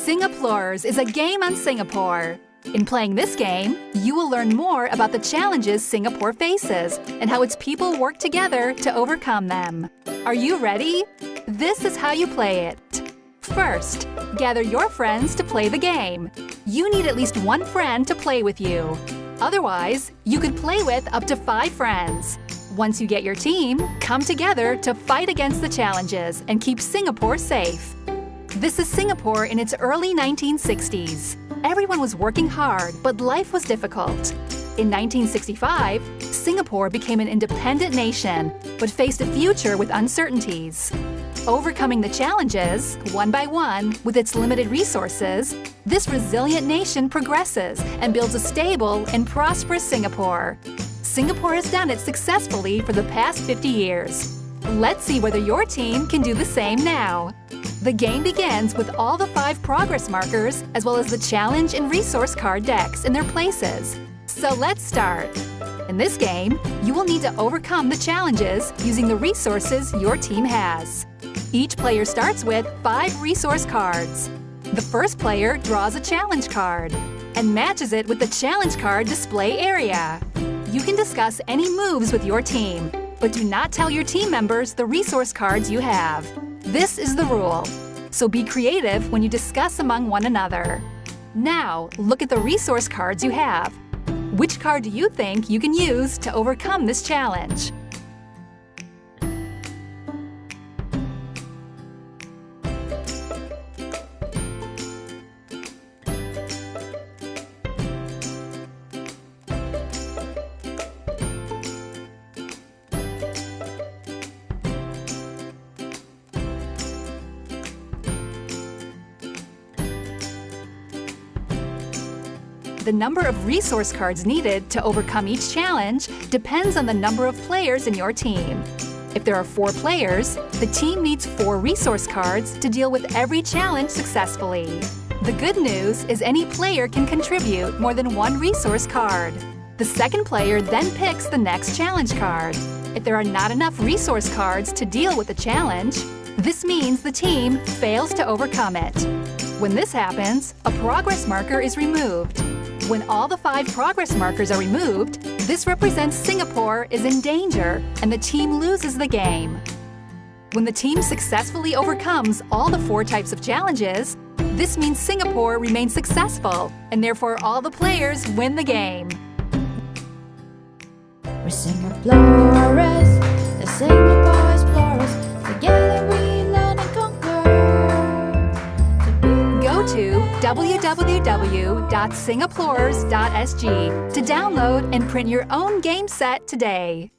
SingaPlorers is a game on Singapore. In playing this game, you will learn more about the challenges Singapore faces and how its people work together to overcome them. Are you ready? This is how you play it. First, gather your friends to play the game. You need at least one friend to play with you. Otherwise, you could play with up to 5 friends. Once you get your team, come together to fight against the challenges and keep Singapore safe. This is Singapore in its early 1960s. Everyone was working hard, but life was difficult. In 1965, Singapore became an independent nation, but faced a future with uncertainties. Overcoming the challenges, one by one, with its limited resources, this resilient nation progresses and builds a stable and prosperous Singapore. Singapore has done it successfully for the past 50 years. Let's see whether your team can do the same now. The game begins with all the 5 progress markers as well as the challenge and resource card decks in their places. So let's start. In this game, you will need to overcome the challenges using the resources your team has. Each player starts with 5 resource cards. The first player draws a challenge card and matches it with the challenge card display area. You can discuss any moves with your team, but do not tell your team members the resource cards you have. This is the rule, so be creative when you discuss among one another. Now, look at the resource cards you have. Which card do you think you can use to overcome this challenge? The number of resource cards needed to overcome each challenge depends on the number of players in your team. If there are 4 players, the team needs 4 resource cards to deal with every challenge successfully. The good news is any player can contribute more than 1 resource card. The second player then picks the next challenge card. If there are not enough resource cards to deal with the challenge, this means the team fails to overcome it. When this happens, a progress marker is removed. When all the 5 progress markers are removed, this represents Singapore is in danger and the team loses the game. When the team successfully overcomes all the 4 types of challenges, this means Singapore remains successful and therefore all the players win the game. We're SingaPlorers, the Singapore explorers. Together we learn and conquer. Go to www.singaplorers.sg to download and print your own game set today.